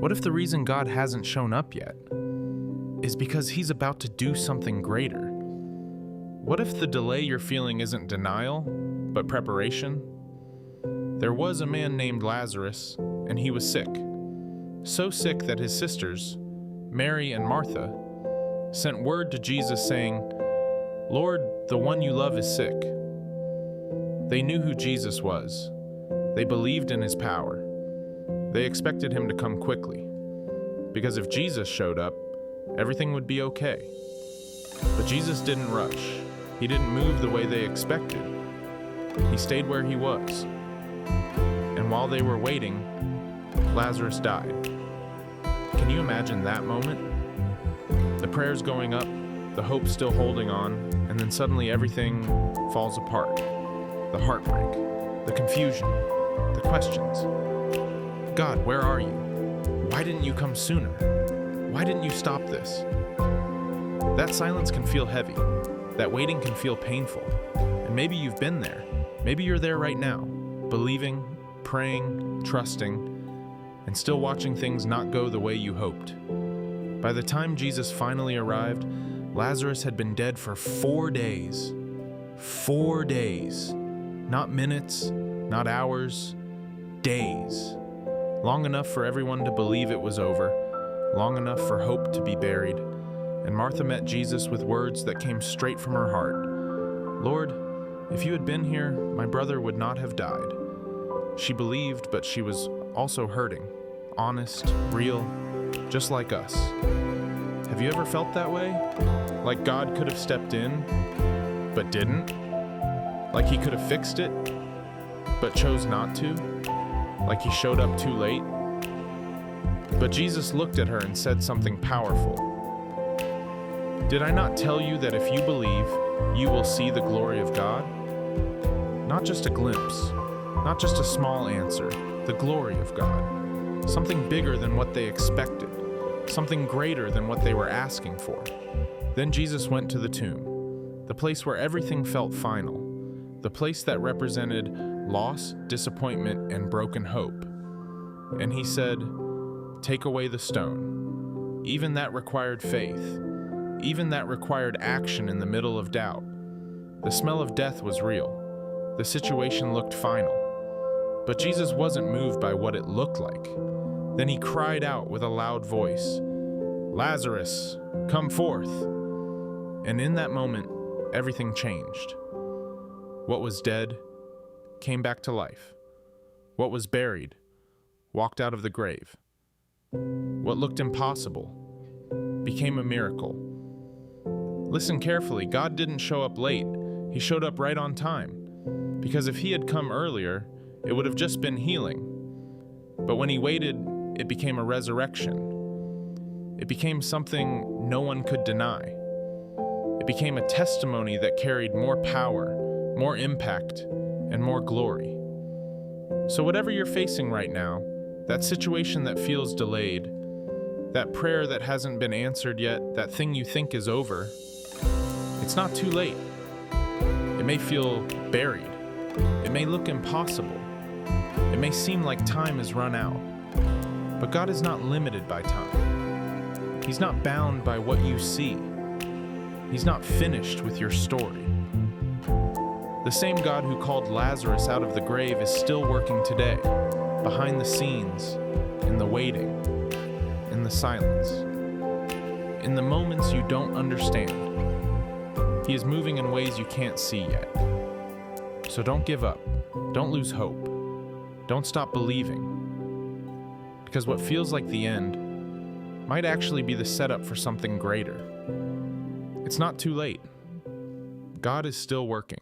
What if the reason God hasn't shown up yet is because he's about to do something greater? What if the delay you're feeling isn't denial, but preparation? There was a man named Lazarus, and he was sick. So sick that his sisters, Mary and Martha, sent word to Jesus saying, "Lord, the one you love is sick." They knew who Jesus was. They believed in his power. They expected him to come quickly, because if Jesus showed up, everything would be okay. But Jesus didn't rush. He didn't move the way they expected. He stayed where he was. And while they were waiting, Lazarus died. Can you imagine that moment? The prayers going up, the hope still holding on, and then suddenly everything falls apart. The heartbreak, the confusion, the questions. God, where are you? Why didn't you come sooner? Why didn't you stop this? That silence can feel heavy. That waiting can feel painful. And maybe you've been there. Maybe you're there right now, believing, praying, trusting, and still watching things not go the way you hoped. By the time Jesus finally arrived, Lazarus had been dead for 4 days. 4 days. Not minutes, not hours, days. Long enough for everyone to believe it was over, long enough for hope to be buried. And Martha met Jesus with words that came straight from her heart. "Lord, if you had been here, my brother would not have died." She believed, but she was also hurting. Honest, real, just like us. Have you ever felt that way? Like God could have stepped in, but didn't? Like he could have fixed it, but chose not to? Like he showed up too late? But Jesus looked at her and said something powerful. "Did I not tell you that if you believe, you will see the glory of God?" Not just a glimpse, not just a small answer, the glory of God. Something bigger than what they expected, something greater than what they were asking for. Then Jesus went to the tomb, the place where everything felt final, the place that represented loss, disappointment, and broken hope. And he said, "Take away the stone." Even that required faith. Even that required action in the middle of doubt. The smell of death was real. The situation looked final. But Jesus wasn't moved by what it looked like. Then he cried out with a loud voice, "Lazarus, come forth." And in that moment, everything changed. What was dead came back to life. What was buried walked out of the grave. What looked impossible became a miracle. Listen carefully, God didn't show up late. He showed up right on time. Because if he had come earlier, it would have just been healing. But when he waited, it became a resurrection. It became something no one could deny. It became a testimony that carried more power, more impact, and more glory. So whatever you're facing right now, that situation that feels delayed, that prayer that hasn't been answered yet, that thing you think is over, it's not too late. It may feel buried. It may look impossible. It may seem like time has run out. But God is not limited by time. He's not bound by what you see. He's not finished with your story. The same God who called Lazarus out of the grave is still working today, behind the scenes, in the waiting, in the silence, in the moments you don't understand. He is moving in ways you can't see yet. So don't give up. Don't lose hope. Don't stop believing. Because what feels like the end might actually be the setup for something greater. It's not too late. God is still working.